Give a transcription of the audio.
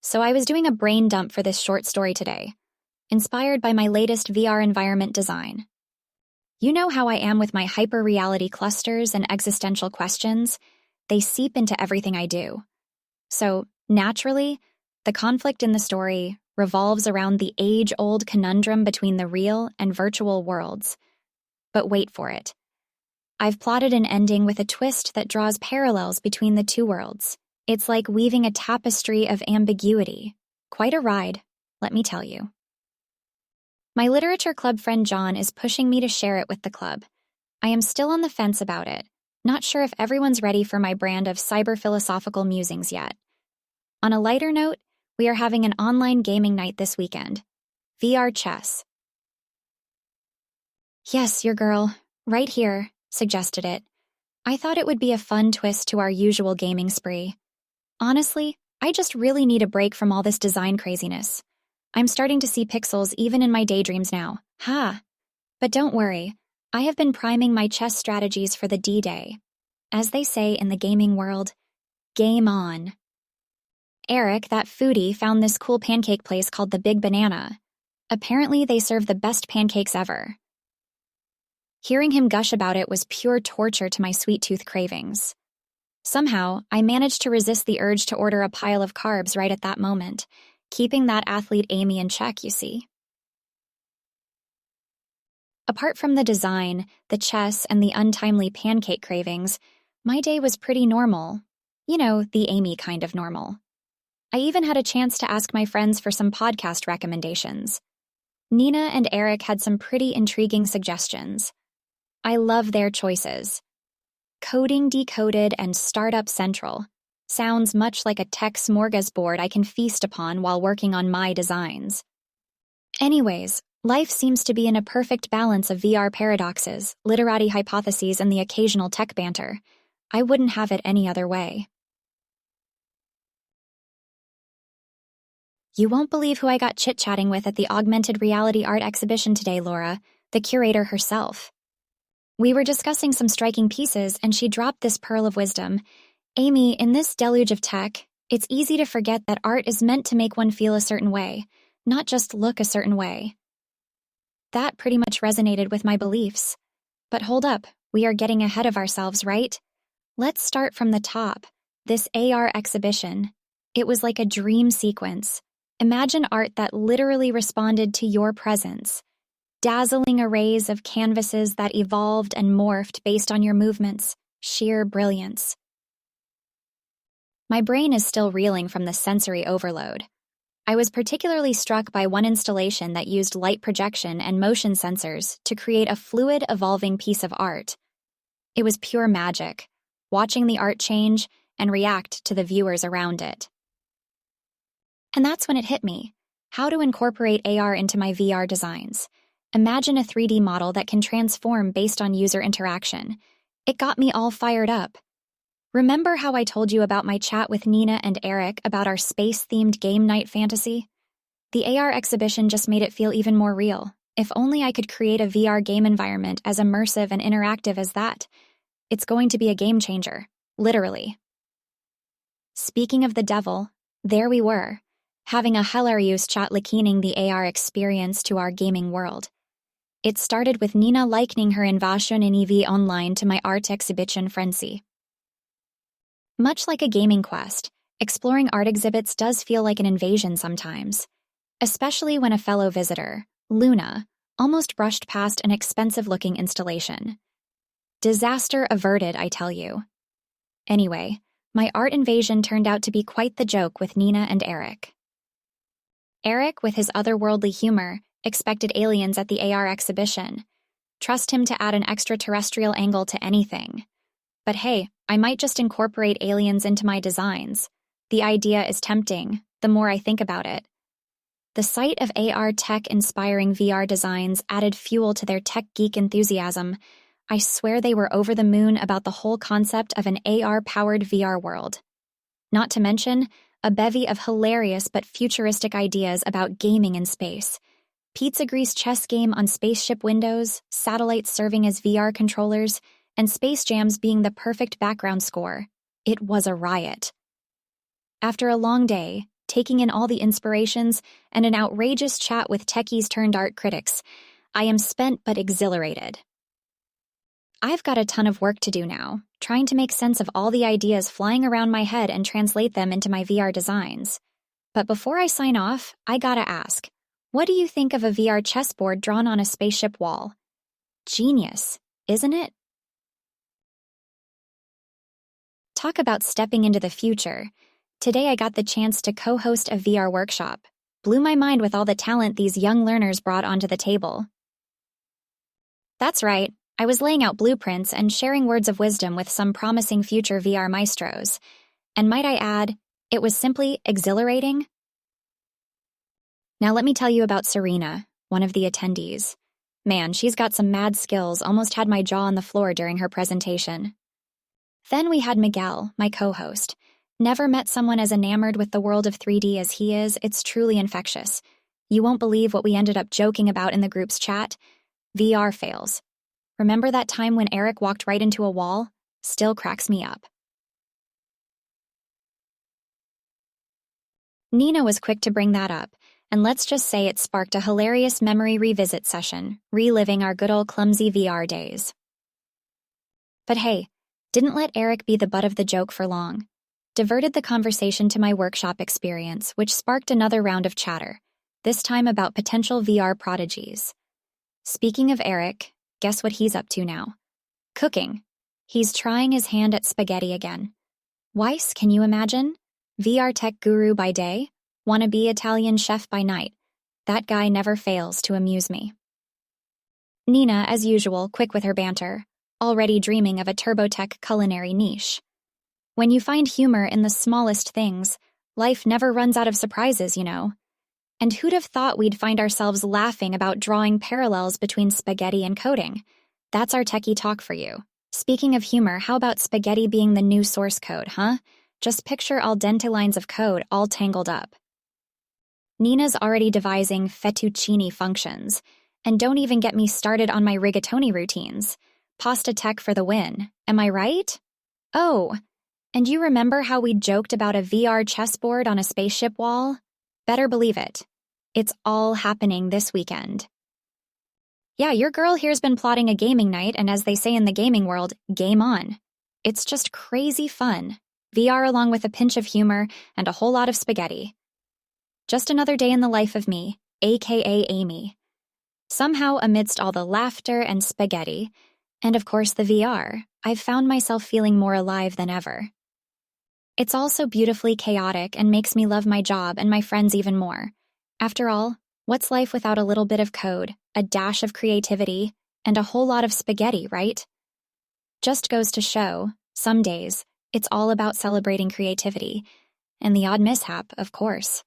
So I was doing a brain dump for this short story today, inspired by my latest VR environment design. You know how I am with my hyper-reality clusters and existential questions? They seep into everything I do. So, naturally, the conflict in the story revolves around the age-old conundrum between the real and virtual worlds. But wait for it. I've plotted an ending with a twist that draws parallels between the two worlds. It's like weaving a tapestry of ambiguity. Quite a ride, let me tell you. My literature club friend John is pushing me to share it with the club. I am still on the fence about it, not sure if everyone's ready for my brand of cyber-philosophical musings yet. On a lighter note, we are having an online gaming night this weekend. VR chess. Yes, your girl, right here, suggested it. I thought it would be a fun twist to our usual gaming spree. Honestly, I just really need a break from all this design craziness. I'm starting to see pixels even in my daydreams now. Ha! But don't worry, I have been priming my chess strategies for the D-Day. As they say in the gaming world, game on. Eric, that foodie, found this cool pancake place called the Big Banana. Apparently, they serve the best pancakes ever. Hearing him gush about it was pure torture to my sweet tooth cravings. Somehow, I managed to resist the urge to order a pile of carbs right at that moment, keeping that athlete Amy in check, you see. Apart from the design, the chess, and the untimely pancake cravings, my day was pretty normal. You know, the Amy kind of normal. I even had a chance to ask my friends for some podcast recommendations. Nina and Eric had some pretty intriguing suggestions. I love their choices. Coding Decoded and Startup Central sounds much like a tech smorgasbord I can feast upon while working on my designs. Anyways, life seems to be in a perfect balance of VR paradoxes, literati hypotheses, and the occasional tech banter. I wouldn't have it any other way. You won't believe who I got chit-chatting with at the augmented reality art exhibition today, Laura, the curator herself. We were discussing some striking pieces, and she dropped this pearl of wisdom. Amy, in this deluge of tech, it's easy to forget that art is meant to make one feel a certain way, not just look a certain way. That pretty much resonated with my beliefs. But hold up, we are getting ahead of ourselves, right? Let's start from the top. This AR exhibition. It was like a dream sequence. Imagine art that literally responded to your presence. Dazzling arrays of canvases that evolved and morphed based on your movements. Sheer brilliance. My brain is still reeling from the sensory overload. I was particularly struck by one installation that used light projection and motion sensors to create a fluid, evolving piece of art. It was pure magic, watching the art change and react to the viewers around it. And that's when it hit me, how to incorporate AR into my VR designs. Imagine a 3D model that can transform based on user interaction. It got me all fired up. Remember how I told you about my chat with Nina and Eric about our space-themed game night fantasy? The AR exhibition just made it feel even more real. If only I could create a VR game environment as immersive and interactive as that. It's going to be a game changer, literally. Speaking of the devil, there we were, having a hilarious chat likening the AR experience to our gaming world. It started with Nina likening her invasion in EV online to my art exhibition frenzy. Much like a gaming quest, exploring art exhibits does feel like an invasion sometimes, especially when a fellow visitor, Luna, almost brushed past an expensive-looking installation. Disaster averted, I tell you. Anyway, my art invasion turned out to be quite the joke with Nina and Eric. Eric, with his otherworldly humor, expected aliens at the AR exhibition. Trust him to add an extraterrestrial angle to anything. But hey, I might just incorporate aliens into my designs. The idea is tempting, the more I think about it. The sight of AR tech-inspiring VR designs added fuel to their tech geek enthusiasm. I swear they were over the moon about the whole concept of an AR-powered VR world. Not to mention, a bevy of hilarious but futuristic ideas about gaming in space. Pizza grease chess game on spaceship windows, satellites serving as VR controllers, and Space Jams being the perfect background score. It was a riot. After a long day, taking in all the inspirations, and an outrageous chat with techies turned art critics. I am spent but exhilarated. I've got a ton of work to do now, trying to make sense of all the ideas flying around my head and translate them into my VR designs. But before I sign off, I gotta ask, what do you think of a VR chessboard drawn on a spaceship wall? Genius, isn't it? Talk about stepping into the future. Today I got the chance to co-host a VR workshop. Blew my mind with all the talent these young learners brought onto the table. That's right, I was laying out blueprints and sharing words of wisdom with some promising future VR maestros. And might I add, it was simply exhilarating. Now let me tell you about Serena, one of the attendees. Man, she's got some mad skills, almost had my jaw on the floor during her presentation. Then we had Miguel, my co-host. Never met someone as enamored with the world of 3D as he is. It's truly infectious. You won't believe what we ended up joking about in the group's chat. VR fails. Remember that time when Eric walked right into a wall? Still cracks me up. Nina was quick to bring that up, and let's just say it sparked a hilarious memory revisit session, reliving our good old clumsy VR days. But hey, didn't let Eric be the butt of the joke for long. Diverted the conversation to my workshop experience, which sparked another round of chatter, this time about potential VR prodigies. Speaking of Eric, guess what he's up to now? Cooking. He's trying his hand at spaghetti again. Weiss, can you imagine? VR tech guru by day, wannabe Italian chef by night. That guy never fails to amuse me. Nina, as usual, quick with her banter, already dreaming of a TurboTech culinary niche. When you find humor in the smallest things, life never runs out of surprises, you know. And who'd have thought we'd find ourselves laughing about drawing parallels between spaghetti and coding? That's our techie talk for you. Speaking of humor, how about spaghetti being the new source code, huh? Just picture al dente lines of code all tangled up. Nina's already devising fettuccine functions, and don't even get me started on my rigatoni routines. Pasta tech for the win, am I right? Oh, and you remember how we joked about a VR chessboard on a spaceship wall? Better believe it. It's all happening this weekend. Yeah, your girl here's been plotting a gaming night, and as they say in the gaming world, game on. It's just crazy fun. VR along with a pinch of humor and a whole lot of spaghetti. Just another day in the life of me, aka Amy. Somehow, amidst all the laughter and spaghetti, and of course the VR, I've found myself feeling more alive than ever. It's all so beautifully chaotic and makes me love my job and my friends even more. After all, what's life without a little bit of code, a dash of creativity, and a whole lot of spaghetti, right? Just goes to show, some days, it's all about celebrating creativity, and the odd mishap, of course.